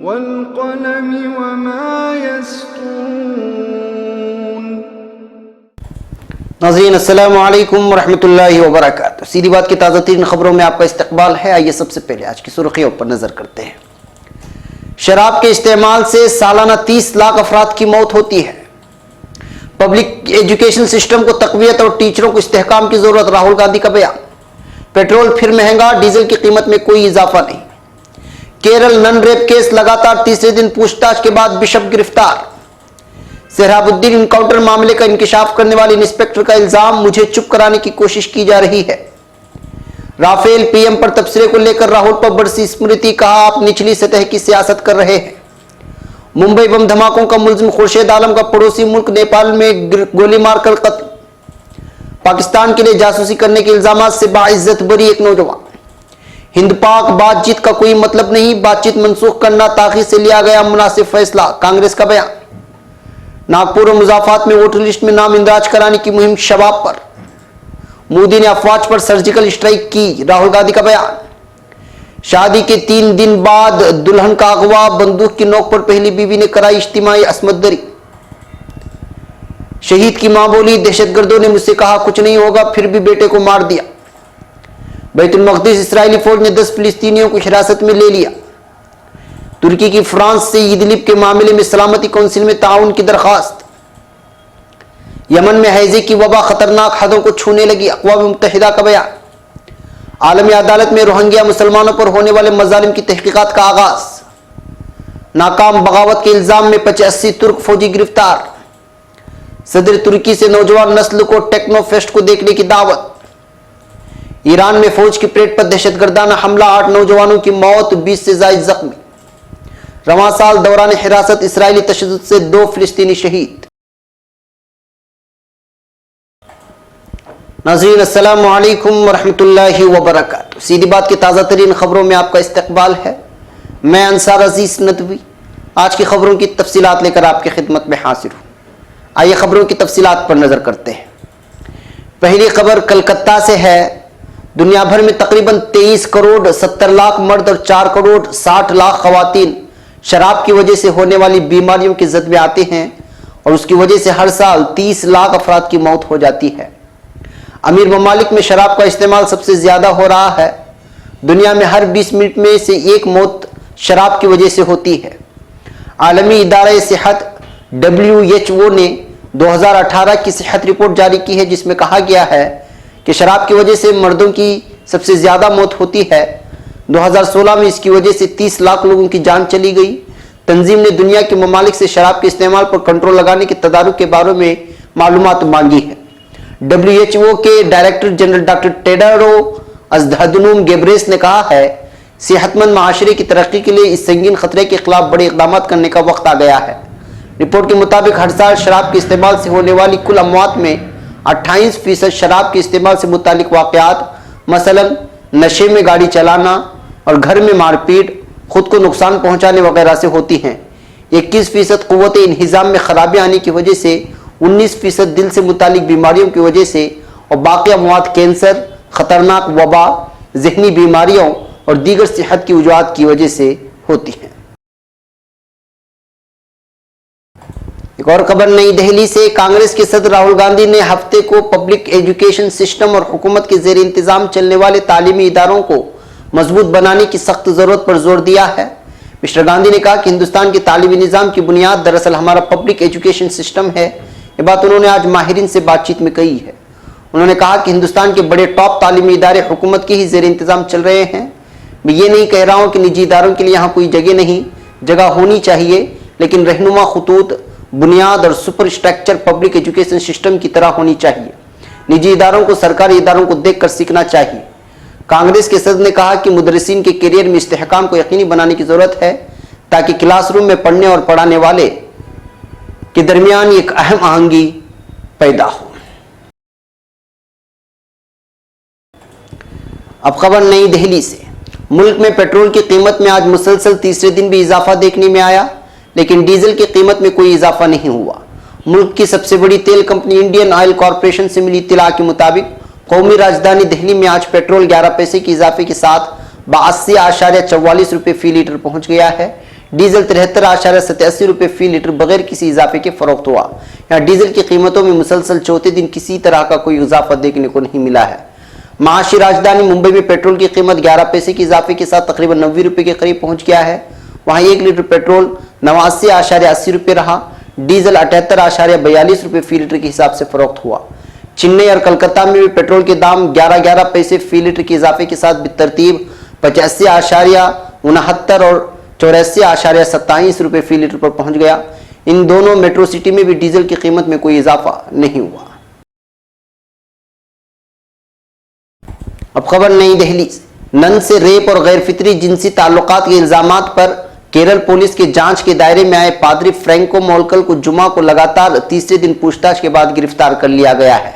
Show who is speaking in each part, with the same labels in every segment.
Speaker 1: वल्क़लमि वमा यस्तून।
Speaker 2: नाज़रीन अस्सलामु अलैकुम रहमतुल्लाहि व बरकातुहू। सीधी बात की ताज़ा तरीन खबरों में आपका इस्तकबाल है। आइए सबसे पहले आज की सुर्खियों पर नजर करते हैं। शराब के इस्तेमाल से सालाना 30 लाख अफराद की मौत होती है। पब्लिक एजुकेशन सिस्टम को तक़वियत और टीचरों को इस्तेहकाम की जरूरत, राहुल गांधी का बयान। पेट्रोल फिर महंगा, डीजल की कीमत में कोई इजाफा नहीं। केरल नन रेप केस लगातार तीसरे दिन पूछताछ के बाद बिशप गिरफ्तार। सेहराबुद्दीन इनकाउंटर मामले का इंकिशाफ करने वाले इंस्पेक्टर का इल्जाम, मुझे चुप कराने की कोशिश की जा रही है। राफेल पीएम पर तबसरे को लेकर राहुल पर बरसी स्मृति, कहा आप निचली सतह की सियासत कर रहे हैं। मुंबई बम धमाकों का मुल्जिम खुर्शीद आलम का पड़ोसी मुल्क नेपाल में गोली मारकर कत्ल। पाकिस्तान के लिए जासूसी करने के इल्जाम से बाइज्जत बरी एक नौजवान। हिंद पाक बातचीत का कोई मतलब नहीं, बातचीत मनसूख करना ताखीर से लिया गया मुनासिब फैसला, कांग्रेस का बयान। नागपुर और मुजाफात में वोटर लिस्ट में नाम इंदराज कराने की मुहिम शबाब पर। मोदी ने अफवाज पर सर्जिकल स्ट्राइक की, राहुल गांधी का बयान। शादी के 3 दिन बाद दुल्हन का अगवा, बंदूक की नोक पर पहली बीवी ने कराई इज्तिमाई असमत दरी। शहीद की मां बोली, दहशतगर्दों ने मुझसे कहा कुछ नहीं होगा, फिर भी बेटे को मार दिया। बैतुल मक़दिस इस्राएली फौज ने 10 फिलिस्तीनियों को हिरासत में ले लिया। तुर्की की फ्रांस से इदलिब के मामले में सलामती कौंसिल में ताउन की दरखास्त। यमन में हैजे की वबा खतरनाक हदों को छूने लगी, अक़वाम मुत्तहिदा का बयान। आलमी अदालत में रोहिंग्या मुसलमानों पर होने वाले मजालिम की तहकीकात का आगाज। नाकाम बगावत के इल्जाम में 85 तुर्क फौजी गिरफ्तार। सदर तुर्की से नौजवान नस्ल को टेक्नो फेस्ट को देखने की दावत। ईरान में फौज की परेड पर दहशतगर्दाना हमला, 8 नौजवानों की मौत, 20 से ज्यादा जख्मी। रवां साल दौरान हिरासत इस्राएली तशद्दुद से 2 फिलिस्तीनी शहीद। नाज़रीन अस्सलामु अलैकुम वरहमतुल्लाहि व बरकातुहू। सीधी बात की ताज़ा तरीन खबरों में आपका इस्तकबाल है। मैं अंसार अजीज नदवी आज की खबरों की तफसीलात लेकर आपकी खिदमत में हाजिर हूँ। आइए खबरों की तफसीलात पर नजर करते हैं। पहली खबर कलकत्ता से है। दुनिया भर में तकरीबन 23 करोड़ 70 लाख मर्द और 4 करोड़ 60 लाख खवातीन शराब की वजह से होने वाली बीमारियों के जद में आते हैं और उसकी वजह से हर साल 30 लाख अफराद की मौत हो जाती है। अमीर ममालिक में शराब का इस्तेमाल सबसे ज्यादा हो रहा है। दुनिया में हर 20 मिनट में से एक मौत शराब की वजह से होती है। आलमी इदारा सेहत WHO ने 2018 की सेहत रिपोर्ट जारी की है, जिसमें कहा गया है कि शराब की वजह से मर्दों की सबसे ज्यादा मौत होती है। 2016 में इसकी वजह से 30 लाख लोगों की जान चली गई। तंजीम ने दुनिया के ममालिक से शराब के इस्तेमाल पर कंट्रोल लगाने के तदारुक के बारे में मालूमात मांगी है। WHO के director general doctor Tedros Adhanom Ghebreyesus ने कहा है, सेहतमंद माशरे की तरक्की के लिए इस संगीन खतरे के खिलाफ बड़े इक़दाम करने का वक्त आ गया है। रिपोर्ट के मुताबिक हर साल शराब के इस्तेमाल से होने वाली कुल अमवात में 28% शराब के इस्तेमाल से मुतालिक वाक़यात, मसलन नशे में गाड़ी चलाना और घर में मारपीट, खुद को नुकसान पहुंचाने वगैरह से होती हैं। 21% क़ुव्वत इंहिज़ाम में खराबी आने की वजह से, 19% दिल से मुतालिक बीमारियों की वजह से और बाकी अमवात कैंसर, खतरनाक वबा, ज़हनी बीमारियों और दीगर सेहत की वजूहात की वजह से होती हैं। एक और खबर नई दिल्ली से। कांग्रेस के सदर राहुल गांधी ने हफ्ते को पब्लिक एजुकेशन सिस्टम और हुकूमत के जेर इंतजाम चलने वाले तालीमी इदारों को मजबूत बनाने की सख्त जरूरत पर जोर दिया है। मिस्टर गांधी ने कहा कि हिंदुस्तान के तालीमी निज़ाम की बुनियाद दरअसल हमारा पब्लिक एजुकेशन सिस्टम है। ये बात उन्होंने आज माहिरीन से बातचीत में कही है। उन्होंने कहा कि हिंदुस्तान के बड़े टॉप तालीमी इदारे हुकूमत के ही जेर इंतजाम चल रहे हैं। मैं ये नहीं कह रहा हूँ कि निजी इदारों के लिए यहाँ कोई जगह नहीं, जगह होनी चाहिए, लेकिन रहनुमा खतूत, बुनियाद और super structure public education system की तरह होनी चाहिए। निजी इदारों को सरकारी इदारों को देखकर सीखना चाहिए। कांग्रेस के सदर ने कहा कि मुदर्रिसीन के करियर में इस्तेहकाम को यकीनी बनाने की जरूरत है ताकि क्लासरूम में पढ़ने और पढ़ाने वाले के दरमियान एक अहम आहंगी पैदा हो। अब खबर नई दिल्ली से। मुल्क में पेट्रोल की कीमत में आज मुसलसल तीसरे दिन भी इजाफा देखने में आया, लेकिन डीजल की कीमत में कोई इजाफा नहीं हुआ। मुल्क की सबसे बड़ी तेल कंपनी इंडियन ऑयल कॉरपोरेशन से मिली इत्तला के मुताबिक कौमी राजधानी दिल्ली में आज पेट्रोल 11 पैसे के इजाफे के साथ 82.44 रुपये फी लीटर पहुंच गया है। डीजल 73.87 रुपये फी लीटर बगैर किसी इजाफे के फरोख्त हुआ। यहाँ डीजल की कीमतों में मुसलसल चौथे दिन किसी तरह का कोई इजाफा देखने को नहीं मिला है। महाराष्ट्र राजधानी मुंबई में पेट्रोल की कीमत 11 पैसे के इजाफे के साथ तकरीबन 90 रुपये के करीब पहुंच गया है। वहाँ 1 लीटर पेट्रोल 89.80 रुपये रहा। डीजल 78.42 रुपये फी लीटर के हिसाब से फरोख्त हुआ। चेन्नई और कलकत्ता में भी पेट्रोल के दाम 11 पैसे फी लीटर के इजाफे के साथ बितरतीब 85.69 और 84.27 रुपये फी लीटर पर पहुंच गया। इन दोनों मेट्रो सिटी में भी डीजल की कीमत में कोई इजाफा नहीं हुआ। अब खबर नई दिल्ली से। नन से रेप और गैर फितरी जिनसी ताल्लुकात के इल्जामात पर केरल पुलिस के जांच के दायरे में आए पादरी फ्रैंको मोलकल को जुमा को लगातार तीसरे दिन पूछताछ के बाद गिरफ्तार कर लिया गया है।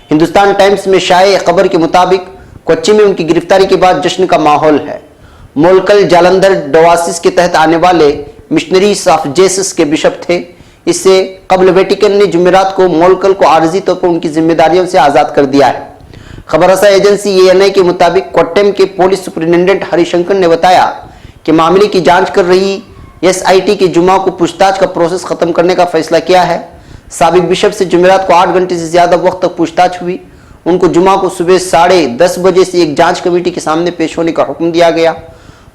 Speaker 2: हिंदुस्तान टाइम्स में शाये खबर के मुताबिक कोच्चि में उनकी गिरफ्तारी के बाद जश्न का माहौल है। मोलकल जालंधर डोवासिस के तहत आने वाले मिशनरीज ऑफ जेसस के बिशप थे। इससे कबल वेटिकन ने जुमेरात को मोलकल को आर्जी तौर पर उनकी जिम्मेदारियों से आजाद कर दिया है। खबर रसा एजेंसी ANI के मुताबिक कोट्टम के पुलिस सुपरिटेंडेंट हरिशंकर ने बताया कि मामले की जांच कर रही SIT के जुमा को पूछताछ का प्रोसेस खत्म करने का फैसला किया है। साबिक बिशप से जुमेरात को 8 घंटे से ज्यादा वक्त तक पूछताछ हुई। उनको जुमा को सुबह 10:30 बजे से एक जांच कमेटी के सामने पेश होने का हुक्म दिया गया।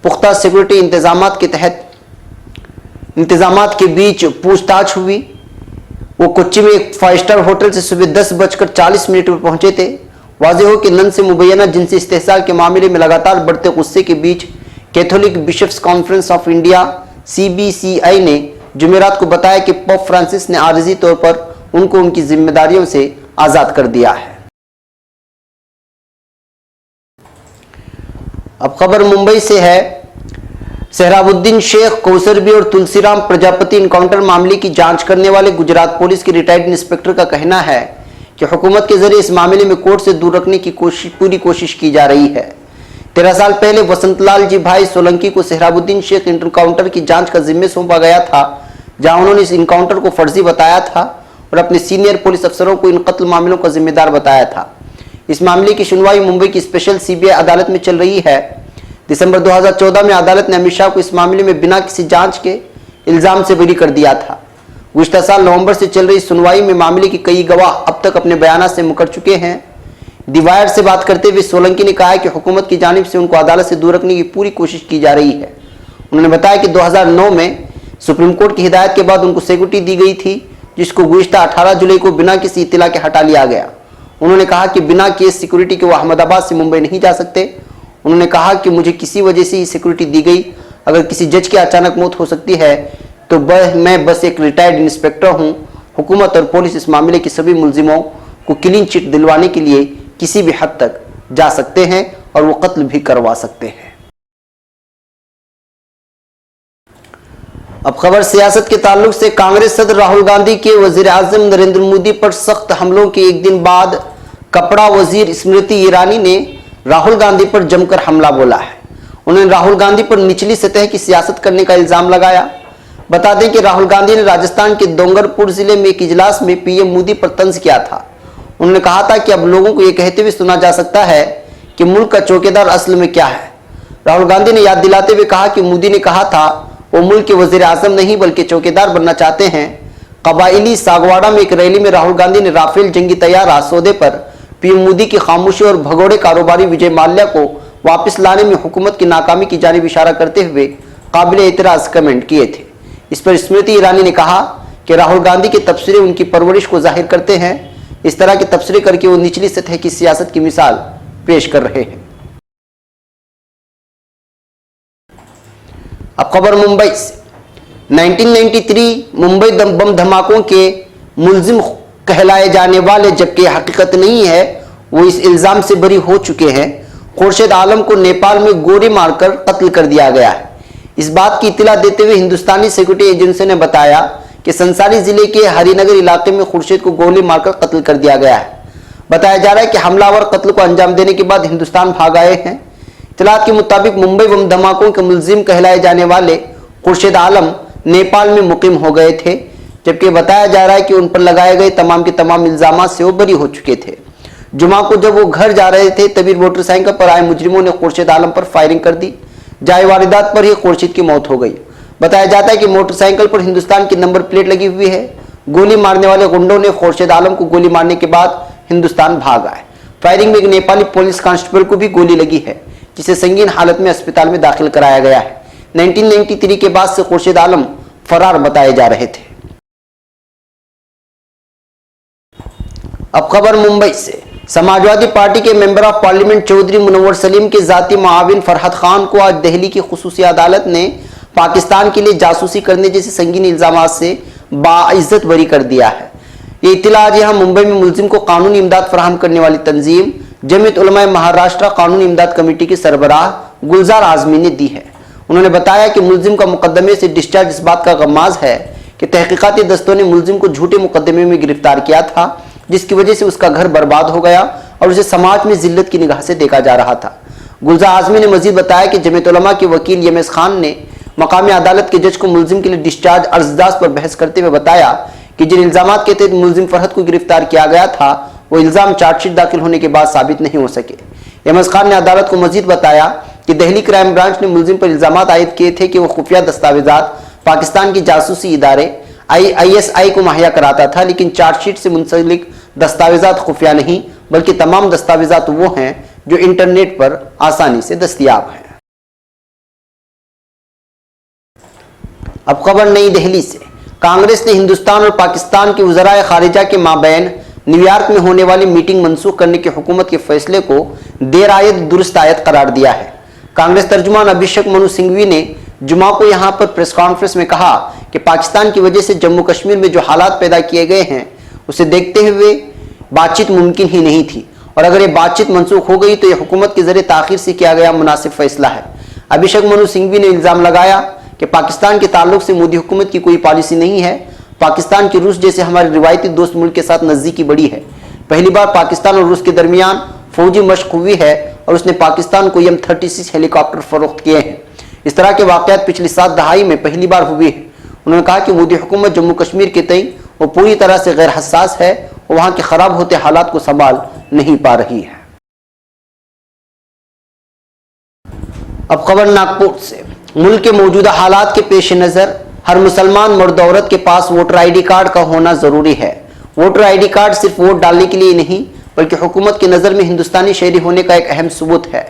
Speaker 2: पुख्ता सिक्योरिटी इंतजामात के बीच पूछताछ हुई। वो कोच्चि में एक 5 स्टार होटल से सुबह 10:40 पर पहुंचे थे। वाज़ेह हो कि नन से मुबैना जिनसी इस्तेहसाल के मामले में लगातार बढ़ते गुस्से के बीच Catholic Bishops Conference of India CBCI ने जुमेरात को बताया कि पोप फ्रांसिस ने आर्जी तौर पर उनको उनकी जिम्मेदारियों से आजाद कर दिया है। अब खबर मुंबई से है। सहराबुद्दीन शेख, कौसरबी और तुलसीराम प्रजापति इनकाउंटर मामले की जांच करने वाले गुजरात पुलिस के रिटायर्ड इंस्पेक्टर का कहना है कि हुकूमत के जरिए इस मामले में कोर्ट से दूर रखने की पूरी कोशिश की जा रही है। 13 साल पहले वसंतलाल जी भाई सोलंकी को सहराबुद्दीन शेख इनकाउंटर की जांच का जिम्मे सौंपा गया था, जहां उन्होंने इस इनकाउंटर को फर्जी बताया था और अपने सीनियर पुलिस अफसरों को इन कत्ल मामलों का जिम्मेदार बताया था। इस मामले की सुनवाई मुंबई की स्पेशल CBI अदालत में चल रही है। दिसंबर 2014 में अदालत ने अमित शाह को इस मामले में बिना किसी जांच के इल्जाम से बरी कर दिया था। गुज़िश्ता साल नवंबर से चल रही सुनवाई में मामले के कई गवाह अब तक अपने बयान से मुकर चुके हैं। दी वायर से बात करते हुए सोलंकी ने कहा कि हुकूमत की जानिब से उनको अदालत से दूर रखने की पूरी कोशिश की जा रही है। उन्होंने बताया कि 2009 में सुप्रीम कोर्ट की हिदायत के बाद उनको सिक्योरिटी दी गई थी, जिसको गुज़िश्ता 18 जुलाई को बिना किसी इत्तला के हटा लिया गया। उन्होंने कहा कि बिना केस सिक्योरिटी के वो अहमदाबाद से मुंबई नहीं जा सकते। उन्होंने कहा कि मुझे किसी वजह से ही सिक्योरिटी दी गई। अगर किसी जज की अचानक मौत हो सकती है तो मैं बस एक रिटायर्ड इंस्पेक्टर हूं। हुकूमत और पुलिस इस मामले के सभी मुलजिमों को क्लीन चिट दिलवाने के लिए किसी भी हद तक जा सकते हैं और वो कत्ल भी करवा सकते हैं। अब खबर सियासत के ताल्लुक से। कांग्रेस सदर राहुल गांधी के वजीर आजम नरेंद्र मोदी पर सख्त हमलों के एक दिन बाद कपड़ा वजीर स्मृति ईरानी ने राहुल गांधी पर जमकर हमला बोला है। उन्होंने राहुल गांधी पर निचली सतह की सियासत करने का इल्जाम लगाया। बता दें कि राहुल गांधी ने राजस्थान के डोंगरपुर जिले में एक इजलास में PM मोदी पर तंज किया था। उन्होंने कहा था कि अब लोगों को यह कहते हुए सुना जा सकता है कि मुल्क का चौकीदार असल में क्या है। राहुल गांधी ने याद दिलाते हुए कहा कि मोदी ने कहा था वो मुल्क के वजीर आजम नहीं बल्कि चौकीदार बनना चाहते हैं। कबाइली सागवाड़ा में एक रैली में राहुल गांधी ने राफेल जंगी तैयारा सौदे पर PM मोदी की खामोशी और भगोड़े कारोबारी विजय माल्या को वापस लाने में हुकूमत की नाकामी की जानिब इशारा करते हुए काबिल एतराज कमेंट किए थे। इस पर स्मृति ईरानी ने कहा कि राहुल गांधी के तबसरे उनकी परवरिश को जाहिर करते हैं। इस तरह के तबसरे करके वो निचली सतह की सियासत की मिसाल पेश कर रहे हैं। अब खबर मुंबई से। 1993 मुंबई बम धमाकों के मुलजिम कहलाए जाने वाले, जबकि हकीकत नहीं है, वो इस इल्जाम से बरी हो चुके हैं। खुर्शीद आलम को नेपाल में गोली मारकर कत्ल कर दिया गया है। इस बात की इत्तला देते हुए हिंदुस्तानी सिक्योरिटी एजेंसी ने बताया कि संसारी जिले के हरिनगर इलाके में खुर्शीद को गोली मारकर कत्ल कर दिया गया है। बताया जा रहा है कि हमलावर कत्ल को अंजाम देने के बाद हिंदुस्तान भाग आए हैं। इत्तलात के मुताबिक मुंबई बम धमाकों के मुलजिम कहलाए जाने वाले खुर्शीद आलम नेपाल में मुकीम हो गए थे, जबकि बताया जा रहा है कि उन पर लगाए गए तमाम के तमाम इल्जामात से वो बरी हो चुके थे। जुमा को जब वो घर जा रहे थे तभी मोटरसाइकिल पर आए मुजरिमों ने खुर्शीद आलम पर फायरिंग कर दी। जाए वारदात पर ही खुर्शीद की मौत हो गई। बताया जाता है कि मोटरसाइकिल पर हिंदुस्तान की नंबर प्लेट लगी हुई है। गोली मारने वाले गुंडों ने खुर्शीद आलम को गोली मारने के बाद हिंदुस्तान भागा है। फायरिंग में एक नेपाली पुलिस कांस्टेबल को भी गोली लगी है, जिसे संगीन हालत में अस्पताल में दाखिल कराया गया है। 1993 के बाद से खुर्शीद आलम फरार बताए जा रहे थे। अब खबर मुंबई से। समाजवादी पार्टी के member of parliament Chaudhary Munawwar Saleem के जाती मुआविन फरहत खान को आज दिल्ली की खुसूसी अदालत ने पाकिस्तान के लिए जासूसी करने जैसे संगीन इल्जामात से बाइज्जत बरी कर दिया है। ये इत्तला आज यहाँ मुंबई में मुलजिम को कानूनी इमदाद फराहम करने वाली तंजीम जमीयत उलमा महाराष्ट्र कानूनी इमदाद कमेटी के सरबराह गुलजार आजमी ने दी है। उन्होंने बताया कि मुलजिम का मुकदमे से डिस्चार्ज इस बात का गमाज है कि तहकीकाती दस्तों ने मुलजिम को झूठे मुकदमे में गिरफ्तार किया था, जिसकी वजह से उसका घर बर्बाद हो गया और उसे समाज में जिल्लत की निगाह से देखा जा रहा था। गुलजार आजमी ने मजीद बताया कि जमीयत उलमा के वकील यमेस खान ने मकामी अदालत के जज को मुलजिम के लिए डिस्चार्ज अर्जदास्त पर बहस करते हुए बताया कि जिन इल्जामात के तहत मुलजिम फरहत को गिरफ्तार किया गया था वो इल्जाम चार्जशीट दाखिल होने के बाद साबित नहीं हो सके। यमेस खान ने अदालत को मजीद बताया कि दिल्ली क्राइम ब्रांच ने मुलजिम पर इल्जामात आयद किए थे कि वो खुफिया दस्तावेजात पाकिस्तान की जासूसी इदारे ISI को मुहैया कराता था, लेकिन चार्जशीट से मुंसलिक दस्तावेजात खुफिया नहीं बल्कि तमाम दस्तावेजात वो हैं जो इंटरनेट पर आसानी से दस्तयाब हैं। अब खबर नई दिल्ली से। कांग्रेस ने हिंदुस्तान और पाकिस्तान के वज़राए खारिजा के माबैन न्यूयॉर्क में होने वाली मीटिंग मनसूख करने के हुकूमत के फैसले को देर आयत दुरुस्त आयत करार दिया है। कांग्रेस तर्जुमान अभिषेक मनु सिंघवी ने जुमा को यहां पर प्रेस कॉन्फ्रेंस में कहा कि पाकिस्तान की वजह से जम्मू कश्मीर में जो हालात पैदा किए गए हैं उसे देखते हुए बातचीत मुमकिन ही नहीं थी, और अगर ये बातचीत मनसूख हो गई तो यह हुकूमत के जरिए ताखिर से किया गया मुनासिब फैसला है। अभिषेक मनु सिंघवी ने इल्जाम लगाया कि पाकिस्तान के ताल्लुक से मोदी हुकूमत की कोई पॉलिसी नहीं है। पाकिस्तान की रूस जैसे हमारे रिवायती दोस्त मुल्क के साथ नजदीकी बढ़ी है। पहली बार पाकिस्तान और रूस के दरमियान फौजी मशक हुई है और उसने पाकिस्तान को M36 हेलीकॉप्टर फरोख्त किए हैं। इस तरह के वाकयात पिछली 7 दहाई में पहली बार हुए हैं। उन्होंने कहा कि मोदी हुकूमत जम्मू कश्मीर के तई वो पूरी तरह से गैर हसास है और वहां के खराब होते हालात को संभाल नहीं पा रही है। अब खबर नागपुर से। मुल्क के मौजूदा हालात के पेश नज़र हर मुसलमान मर्द औरत के पास वोटर ID कार्ड का होना ज़रूरी है। वोटर ID कार्ड सिर्फ वोट डालने के लिए नहीं बल्कि हुकूमत की नज़र में हिंदुस्तानी शहरी होने का एक अहम सबूत है।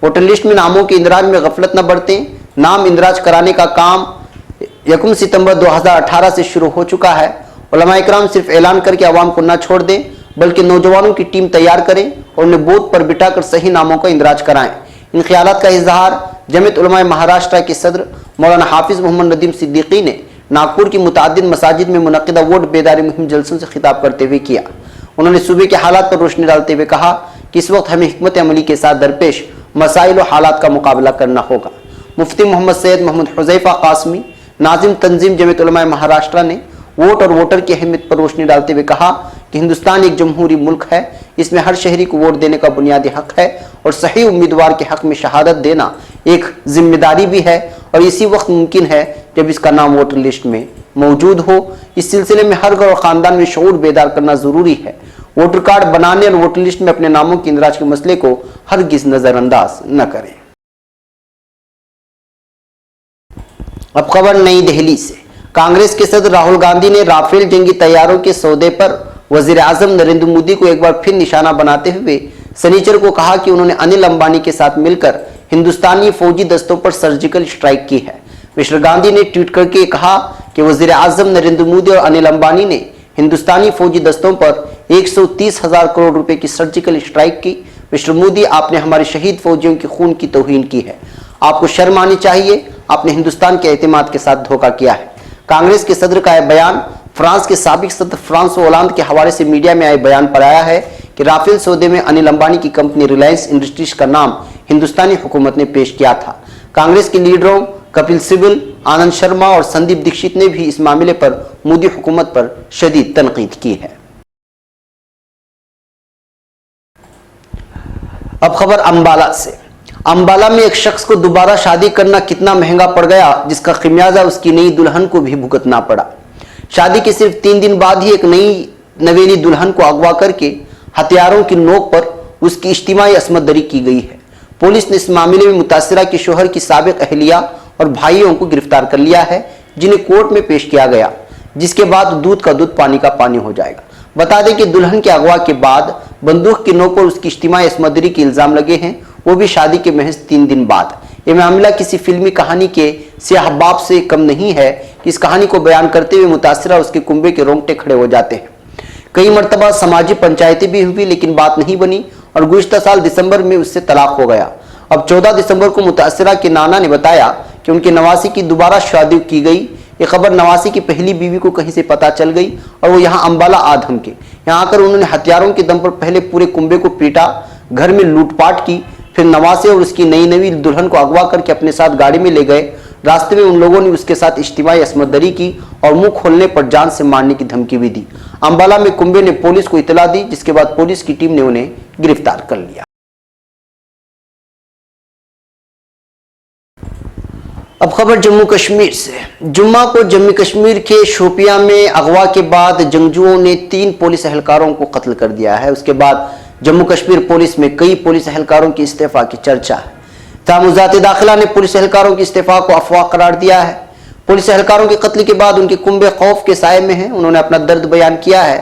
Speaker 2: वोटर लिस्ट में नामों के इंदराज में गफलत न बरतें। नाम इंदराज कराने का काम 1 सितंबर 2018 से शुरू हो चुका है। उलमा इकराम सिर्फ ऐलान करके आवाम को न छोड़ दें बल्कि नौजवानों की टीम तैयार करें और उन्हें बूथ पर बिठाकर सही नामों का इंदराज कराएं। इन ख्यालात का इजहार जमीयत उलमा महाराष्ट्र के सदर मौलाना हाफिज मोहम्मद नदीम सिद्दीकी ने नागपुर की मुतादिद मसाजिद में मुनक़िदा वोट बेदारी मुहिम जलसों से खिताब करते हुए किया। उन्होंने सूबे के हालात पर रोशनी डालते हुए कहा कि इस वक्त हमें हिकमत अमली के साथ दरपेश मसाइल और हालात का मुकाबला करना होगा। मुफ्ती मोहम्मद सैयद मोहम्मद हुज़ैफा कासमी नाजिम तंजीम जमीयत उलमा महाराष्ट्र ने वोट और वोटर की अहमियत पर रोशनी डालते हुए कहा कि हिंदुस्तान एक जमहूरी मुल्क है, इसमें हर शहरी को वोट देने का बुनियादी हक है और सही उम्मीदवार के हक में शहादत देना एक जिम्मेदारी भी है और इसी वक्त मुमकिन है जब इसका नाम वोटर लिस्ट में मौजूद हो। इस सिलसिले में हर घर और ख़ानदान में शऊर बेदार करना ज़रूरी है। वोटर कार्ड बनाने और वोटर लिस्ट में अपने नामों की इंदराज के मसले को हरगिज़ नज़रअंदाज न करें। अब खबर नई दिल्ली से। कांग्रेस के सदर राहुल गांधी ने राफेल जंगी तैयारों के सौदे पर वजीर आजम नरेंद्र मोदी को एक बार फिर निशाना बनाते हुए शनिचर को कहा कि उन्होंने अनिल अंबानी के साथ मिलकर हिंदुस्तानी फौजी दस्तों पर सर्जिकल स्ट्राइक की है। मिस्टर गांधी ने ट्वीट करके कहा कि वजीर आजम नरेंद्र मोदी और अनिल अंबानी ने हिंदुस्तानी फौजी दस्तों पर 130,000 करोड़ रुपए की सर्जिकल स्ट्राइक की। मिस्टर मोदी, आपने हमारे शहीद फौजियों की खून की तौहीन की है। आपको शर्म आनी चाहिए। आपने हिंदुस्तान के एतमाद के साथ धोखा किया है। कांग्रेस के सदर का यह बयान फ्रांस के साबिक सदर फ्रांसो ओलांद के हवाले से मीडिया में आए बयान पर आया है कि राफेल सौदे में अनिल अंबानी की कंपनी रिलायंस इंडस्ट्रीज का नाम हिंदुस्तानी हुकूमत ने पेश किया था। कांग्रेस के लीडरों कपिल सिब्बल, आनंद शर्मा और संदीप दीक्षित ने भी इस मामले पर मोदी हुकूमत पर शदीद तनकीद की है। अब खबर अंबाला से। अंबाला में एक शख्स को दोबारा शादी करना कितना महंगा पड़ गया, जिसका खमियाजा उसकी नई दुल्हन को भी भुगतना पड़ा। शादी के सिर्फ 3 दिन बाद ही एक नई नवेली दुल्हन को अगवा करके हथियारों की नोक पर उसकी इज्तिमाई असमत दरी की गई है। पुलिस ने इस मामले में मुतासिरा के शोहर की साबिक अहलिया और भाइयों को गिरफ्तार कर लिया है, जिन्हें कोर्ट में पेश किया गया, जिसके बाद दूध का दूध पानी का पानी हो जाएगा। बता दें कि दुल्हन के अगवा के बाद बंदूक की नोक पर उसकी इज्तिमाई असमदरी के इल्जाम लगे हैं, वो भी शादी के महज 3 दिन बाद। यह मामला किसी फिल्मी कहानी के सियाहबाब से कम नहीं है कि इस कहानी को बयान करते हुए मुतासिरा उसके कुंबे के रोंगटे खड़े हो जाते हैं। कई मरतबा समाजी पंचायतें भी हुई, लेकिन बात नहीं बनी और गुज़िश्ता साल दिसंबर में उससे तलाक हो गया। अब 14 दिसंबर को मुतासिरा के नाना ने बताया कि उनके नवासी की दोबारा शादी की गई। ये खबर नवासी की पहली बीवी को कहीं से पता चल गई और वो यहाँ अम्बाला आधम के यहाँ आकर उन्होंने हथियारों के दम पर पहले पूरे कुंबे को पीटा, घर में लूटपाट की, फिर नवासे और उसकी नई नवी दुल्हन को अगवा करके अपने साथ गाड़ी में ले गए। रास्ते में उन लोगों ने उसके साथ इज्तिमाई असमदरी की और मुंह खोलने पर जान से मारने की धमकी भी दी। अम्बाला में कुंबे ने पुलिस को इतला दी, जिसके बाद पुलिस की टीम ने उन्हें गिरफ्तार कर लिया। अब खबर जम्मू कश्मीर से। जुम्मा को जम्मू कश्मीर के शोपियां में अगवा के बाद जंगजुओं ने 3 पुलिस एहलकारों को कत्ल कर दिया है। उसके बाद जम्मू कश्मीर पुलिस में कई पुलिस एहलकारों की इस्तीफा की चर्चा है। वज़ारत दाखिला ने पुलिस एहलकारों की इस्तीफा को अफवाह करार दिया है। पुलिस एहलकारों के कत्ल के बाद उनके कुंबे खौफ के साए में हैं। उन्होंने अपना दर्द बयान किया है।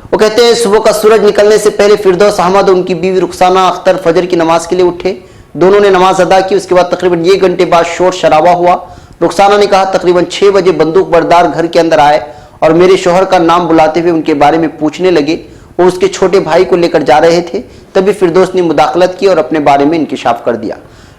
Speaker 2: वो कहते हैं, सुबह का सूरज निकलने से पहले फिरदौस अहमद और उनकी बीवी रुखसाना अख्तर फजर की नमाज के लिए उठे। दोनों ने नमाज अदा की। उसके बाद तकरीबन 1 घंटे बाद शोर शराबा हुआ। रुखसाना ने कहा, तकरीबन 6 बजे बंदूक बरदार घर के अंदर आए और मेरे शोहर का नाम बुलाते हुए उनके बारे में पूछने लगे। वो उसके छोटे भाई को लेकर जा रहे थे। तभी फिरदौस ने मुदाखलत की और अपने बारे में इंकिशाफ कर दिया।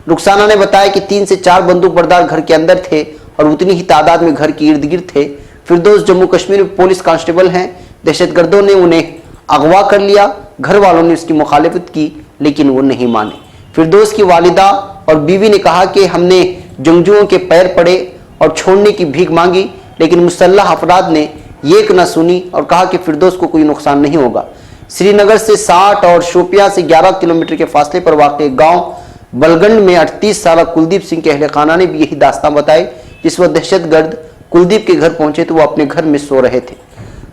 Speaker 2: रुखसाना ने बताया कि 3 से 4 बंदूक बरदार घर के अंदर थे और उतनी ही तादाद में घर के इर्द गिर्द थे। फिरदौस जम्मू कश्मीर में पुलिस कांस्टेबल हैं। दहशतगर्दों ने उन्हें अगवा कर लिया। घर वालों ने उसकी मुखालिफत की, लेकिन वो नहीं माने। फिरदौस की वालिदा और बीवी ने कहा कि हमने जंगजुओं के पैर पड़े और छोड़ने की भीख मांगी, लेकिन मुसल्लह अफराद ने एक न सुनी और कहा कि फिरदौस को कोई नुकसान नहीं होगा। श्रीनगर से 60 और शोपियां से 11 किलोमीटर के फासले पर वाक़ गांव बलगंड में 38 साल कुलदीप सिंह के अहले खाना ने भी यही दास्तान बताई। जिस वक्त दहशतगर्द कुलदीप के घर पहुंचे तो वो अपने घर में सो रहे थे।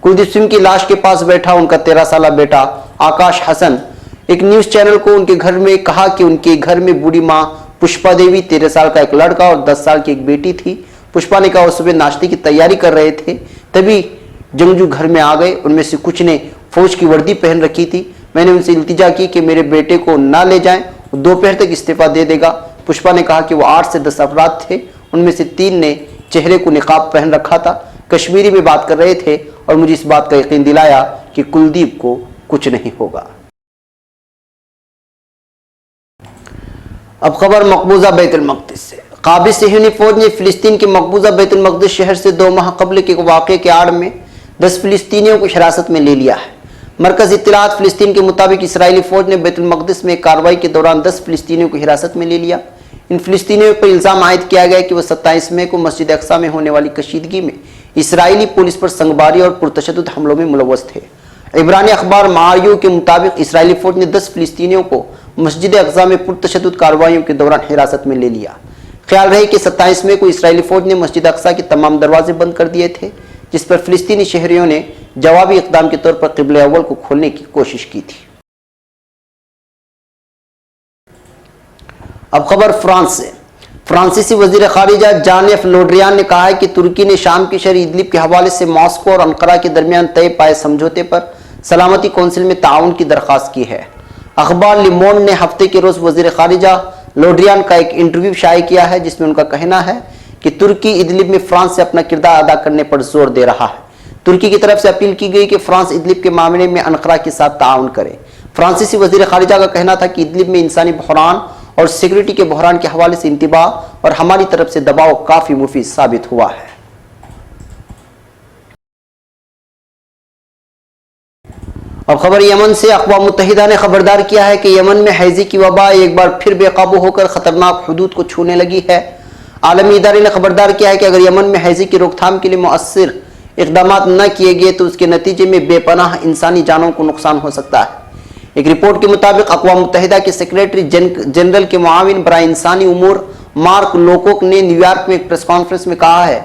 Speaker 2: कुलदीप सिंह की लाश के पास बैठा उनका 13 साल बेटा आकाश हसन एक न्यूज चैनल को उनके घर में कहा कि उनके घर में बूढ़ी माँ पुष्पा देवी, 13 साल का एक लड़का और 10 साल की एक बेटी थी। पुष्पा ने कहा वो सुबह नाश्ते की तैयारी कर रहे थे, तभी जंगजू घर में आ गए। उनमें से कुछ ने फौज की वर्दी पहन रखी थी। मैंने उनसे इल्तिजा की कि मेरे बेटे को ना ले जाएं, वो दोपहर तक इस्तीफा दे देगा। पुष्पा ने कहा कि वो 8 से 10 अफराद थे। उनमें से 3 ने चेहरे को निकाब पहन रखा था, कश्मीरी में बात कर रहे थे और मुझे इस बात का यकीन दिलाया कि कुलदीप को कुछ नहीं होगा। अब खबर मकबूजा बैतुल मक़दिस से। काबिज़ सह्यूनी फौज ने फिलिस्तीन के मकबूजा बैतुल मक़दिस शहर से 2 माह कबल के वाक़े के आड़ में 10 फिलिस्तीनियों को हिरासत में ले लिया है। मरकज़ इत्तलात फिलिस्तीन के मुताबिक इसराइली फौज ने बैतुल मक़दिस में कार्रवाई के दौरान 10 फिलिस्तीनियों को हिरासत में ले लिया। इन फिलिस्तीनियों पर इल्ज़ाम आयद किया गया कि वह 27 मई को मस्जिद अक्सा में होने वाली कशीदगी में इसराइली पुलिस पर संगबारी और पुरतशद्दुद हमलों में मुलव्वस थे। इब्रानी अखबार मारियो के मुताबिक इसराइली फौज ने 10 फिलिस्तीनियों को मस्जिद अक्सा में पुरतशद्दुद कार्रवाइयों के दौरान हिरासत में ले लिया। ख्याल रहे कि 27 मई को इसराइली फौज ने मस्जिद अक्सा के तमाम दरवाजे बंद कर दिए थे, जिस पर फिलिस्तीनी शहरियों ने जवाबी इक़दाम के तौर पर क़िबला अव्वल को खोलने की कोशिश की थी। अब खबर फ्रांस से। फ्रांसीसी वजीर खारिजा जान-एफ लोड्रियान ने कहा है कि तुर्की ने शाम के शहर इदलिब के हवाले से मॉस्को और अंकारा के दरमियान तय पाए समझौते पर सलामती कौंसिल में ताउन की दरख्वास्त की है। अखबार लिमोंड ने हफ्ते के रोज वजीर खारिजा लोड्रियान का एक इंटरव्यू शाये किया है, जिसमें उनका कहना है कि तुर्की इदलिब में फ्रांस से अपना किरदार अदा करने पर जोर दे रहा है। तुर्की की तरफ से अपील की गई कि फ्रांस इदलिब के मामले में अंकारा के साथ ताउन करे। फ्रांसीसी वजीर खारिजा का कहना था कि इदलिब में इंसानी बहरान और सिक्योरिटी के बहरान के हवाले से इंतबाह और हमारी तरफ से दबाव काफी मुफीद साबित हुआ है। अब खबर यमन से। अक़वाम मुत्तहिदा ने खबरदार किया है कि यमन में हैज़ी की वबा एक बार फिर बेकाबू होकर खतरनाक हुदूद को छूने लगी है। आलमी इदारे ने खबरदार किया है कि अगर यमन में हैज़ी की रोकथाम के लिए मुअस्सिर इक़दामात न किए गए तो उसके नतीजे में बेपनाह इंसानी जानों को नुकसान हो सकता है। एक रिपोर्ट के मुताबिक अक़वाम मुत्तहिदा के सेक्रेटरी जनरल के मुआविन बराए इंसानी उमूर मार्क लोकोक ने न्यूयॉर्क में एक प्रेस कॉन्फ्रेंस में कहा है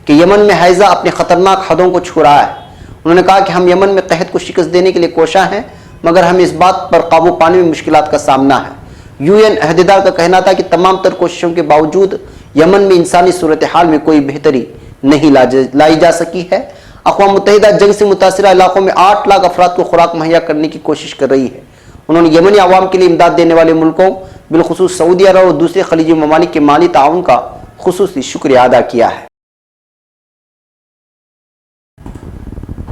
Speaker 2: कि यमन में हैज़ा अपने खतरनाक हदों को छू रहा है। उन्होंने कहा कि हम यमन में कहत को शिकस्त देने के लिए कोशा हैं, मगर हमें इस बात पर काबू पाने में मुश्किलात का सामना है। यूएन अहदेदार का कहना था कि तमाम तर कोशिशों के बावजूद यमन में इंसानी सूरत हाल में कोई बेहतरी नहीं लाई जा सकी है। अक़वाम मुत्तहिदा जंग से मुतासिरा इलाकों में 8 लाख अफराद को खुराक मुहैया करने की कोशिश कर रही है। उन्होंने यमनी आवाम के लिए इमदाद देने वाले मुल्कों बिलखुसूस सऊदी अरब और दूसरे खलीजी ममालिक के माली ताउन का खुसूसी शुक्रिया अदा किया है।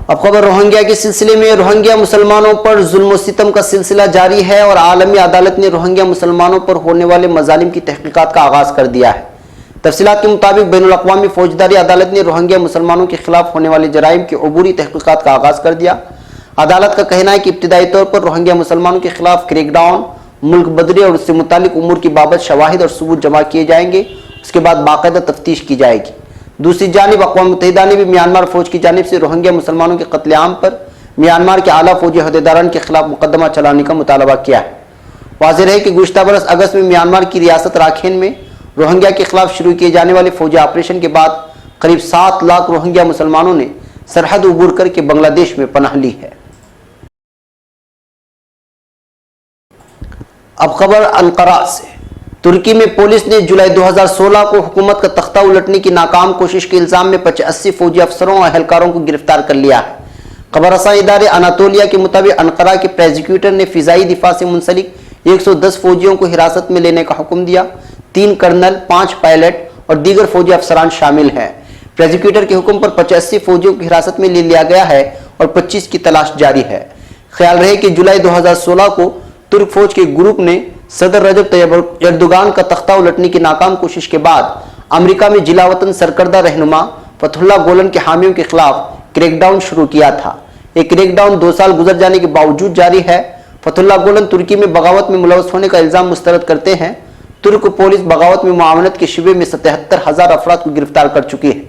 Speaker 2: अब खबर रोहिंग्या के सिलसिले में। रोहिंग्या मुसलमानों पर जुल्म व सितम का सिलसिला जारी है और आलमी अदालत ने रोहिंग्या मुसलमानों पर होने वाले मजालिम की तहकीकात का आगाज कर दिया है। तफसीलात के मुताबिक बैनुल अक़वामी फौजदारी अदालत ने रोहिंग्या मुसलमानों के खिलाफ होने वाले जराइम की अबूरी तहकीकात का आगाज कर दिया। अदालत का कहना है कि इब्तिदाई तौर पर रोहिंग्या मुसलमानों के खिलाफ क्रैकडाउन, मुल्क बदरी और उससे मुतालिक उमूर की बाबत शवाहिद और सबूत जमा किए जाएंगे। उसके बाद बाकायदा तफ्तीश की जाएगी। दूसरी जानिब अक़वाम मुत्तहिदा ने भी म्यांमार फौज की जानिब से रोहिंग्या मुसलमानों के कत्लेआम पर म्यांमार के आला फौजी अहदेदारान के खिलाफ मुकदमा चलाने का मुतालबा किया है। वाज़ेह है कि गुज़श्ता बरस अगस्त में म्यांमार की रियासत राखीन में रोहिंग्या के खिलाफ शुरू किए जाने वाले फौजी ऑपरेशन के बाद करीब 7 लाख रोहिंग्या मुसलमानों ने सरहद उबूर करके बांग्लादेश में पनाह ली है। अब खबर अंकारा से। तुर्की में पुलिस ने जुलाई 2016 को हुकूमत का तख्ता उलटने की नाकाम कोशिश के इल्जाम में 85 फौजी अफसरों और एहलकारों को गिरफ्तार कर लिया है। खबर रसा इदारे अनातोलिया के मुताबिक अंकारा के प्रोसिक्यूटर ने फिजाई दिफा से मुंसलिक 110 फौजियों को हिरासत में लेने का हुक्म दिया। 3 कर्नल, 5 पायलट और दीगर फौजी अफसरान शामिल हैं। प्रोसिक्यूटर के हुक्म पर 85 फौजियों को हिरासत में ले लिया गया है और 25 की तलाश जारी है। ख्याल रहे कि जुलाई 2016 को तुर्क फौज के ग्रुप ने सदर रजब तैयब एर्दोगान का तख्ता उलटने की नाकाम कोशिश के बाद अमेरिका में जिला वतन सरकर्दा रहनुमा फतहुल्लाह गुलन के हामियों के खिलाफ क्रैकडाउन शुरू किया था। एक क्रैकडाउन 2 साल गुजर जाने के बावजूद जारी है। फतहुल्लाह गुलन तुर्की में बगावत में मुलव्वस होने का इल्जाम मुस्तरद करते हैं। तुर्क पुलिस बगावत में मुआवनत के शुबे में 77,000 अफराद को गिरफ्तार कर चुकी है,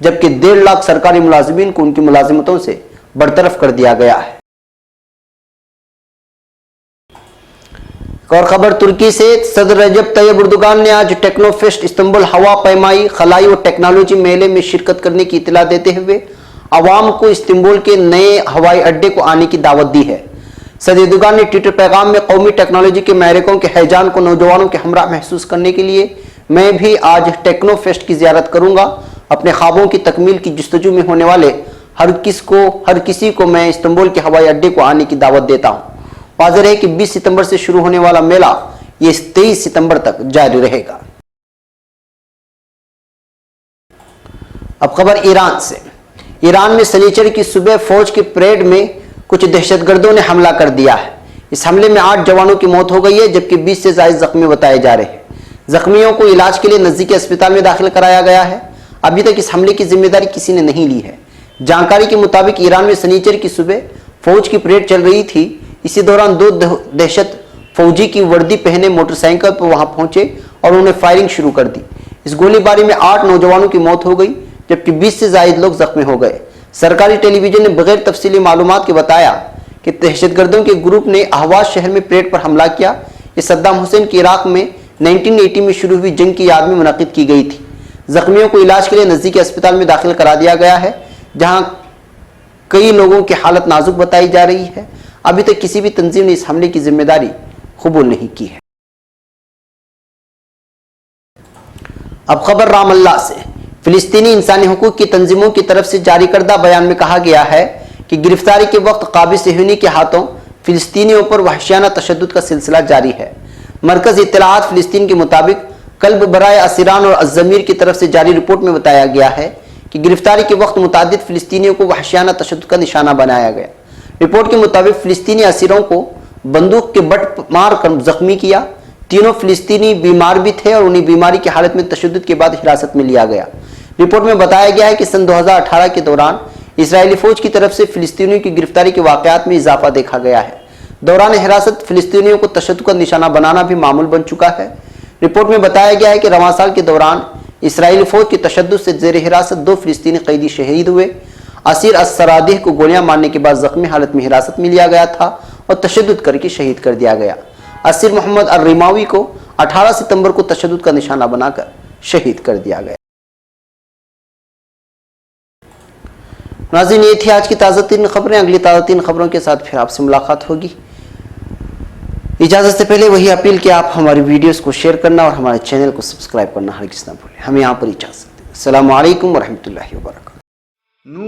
Speaker 2: जबकि 1.5 लाख सरकारी मुलाजिमीन को उनकी मुलाजिमतों से बरतरफ कर दिया गया है। और खबर तुर्की से। सदर रजब तैयब एर्दोगान ने आज टेक्नोफेस्ट इस्तांबुल हवा पैमाई, खलाई और टेक्नोलॉजी मेले में शिरकत करने की इतला देते हुए अवाम को इस्तांबुल के नए हवाई अड्डे को आने की दावत दी है। सदर एर्दोगान ने ट्विटर पैगाम में कौमी टेक्नोलॉजी के महरकों के हैजान को नौजवानों के हमरा महसूस करने के लिए मैं भी आज टेक्नोफेस्ट की जियारत करूंगा। अपने ख्वाबों की तकमील की जस्तजू में होने वाले हर किसी को मैं इस्तांबुल के हवाई अड्डे को आने की दावत देता हूँ। वाज़ेह है कि 20 सितंबर से शुरू होने वाला मेला ये 23 सितंबर तक जारी रहेगा। अब खबर ईरान से। ईरान में शनिचर की सुबह फौज की परेड में कुछ दहशतगर्दों ने हमला कर दिया है। इस हमले में 8 जवानों की मौत हो गई है, जबकि 20 से ज्यादा जख्मी बताए जा रहे हैं। जख्मियों को इलाज के लिए नजदीकी अस्पताल में दाखिल कराया गया है। अभी तक इस हमले की जिम्मेदारी किसी ने नहीं ली है। जानकारी के मुताबिक ईरान में शनिचर की सुबह फौज की परेड चल रही थी। इसी दौरान 2 दहशत फौजी की वर्दी पहने मोटरसाइकिल पर वहां पहुंचे और उन्होंने फायरिंग शुरू कर दी। इस गोलीबारी में 8 नौजवानों की मौत हो गई, जबकि 20 से ज्यादा लोग जख्मी हो गए। सरकारी टेलीविजन ने बगैर तफसीली मालूमात के बताया कि दहशतगर्दों के ग्रुप ने अहवाज शहर में परेड पर हमला किया। ये सद्दाम हुसैन के इराक में 1980 में शुरू हुई जंग की याद में मुनक़िद की गई थी। जख्मियों को इलाज के लिए नजदीकी अस्पताल में दाखिल करा दिया गया है, जहां कई लोगों की हालत नाजुक बताई जा रही है। अभी तक किसी भी तंजीम ने इस हमले की जिम्मेदारी कबूल नहीं की है। अब खबर रामल्ला से। फिलिस्तीनी इंसानी हुकूक की तंजीमों की तरफ से जारी करदा बयान में कहा गया है कि गिरफ्तारी के वक्त काबिज सेहूनी के हाथों फिलिस्तीनियों पर वहशियाना तशद्दुद का सिलसिला जारी है। मरकज इत्तलाआत फिलिस्तीन के मुताबिक कल्ब बराए असीरान और अज़मीर की तरफ से जारी रिपोर्ट में बताया गया है कि गिरफ्तारी के वक्त मुतादिद फिलिस्तीनियों को वहशियाना तशद्दुद का निशाना बनाया गया। रिपोर्ट के मुताबिक फिलिस्तीनी असीरों को बंदूक के बट मार कर जख्मी किया। तीनों फिलिस्तीनी बीमार भी थे और उन्हें बीमारी की हालत में तशद्दुद के बाद हिरासत में लिया गया। रिपोर्ट में बताया गया है कि सन 2018 के दौरान इजरायली फौज की तरफ से फिलिस्तीनियों की गिरफ्तारी के वाकयात में इजाफा देखा गया है। दौरान हिरासत फिलिस्तीनियों को तशद्दुद का निशाना बनाना भी मामूल बन चुका है। रिपोर्ट में बताया गया है कि रवां साल के दौरान इजरायली फौज की तशद्दुद से जेर हिरासत 2 फिलिस्तीनी कैदी शहीद हुए। असीर अस्सरादीह को गोलियां मारने के बाद जख्मी हालत में हिरासत में लिया गया था और तशद्दुद करके शहीद कर दिया गया। असीर मोहम्मद अल-रिमावी को 18 सितंबर को तशद्दुद का निशाना बनाकर शहीद कर दिया गया। नाज़रीन, ये थी आज की ताज़ा तीन खबरें। अगली ताज़ा तीन खबरों के साथ फिर आपसे मुलाकात होगी। इजाज़त से पहले वही अपील कि आप हमारी वीडियोस को शेयर करना और हमारे चैनल को सब्सक्राइब करना हरगिज़ ना भूलें। हमें यहाँ पर इजाज़त दें। अस्सलामु अलैकुम वरहमतुल्लाहि वबरकातुहू।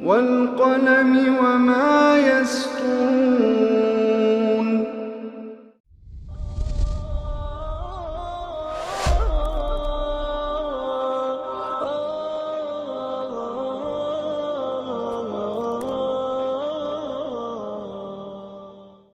Speaker 1: वल क़लम वमा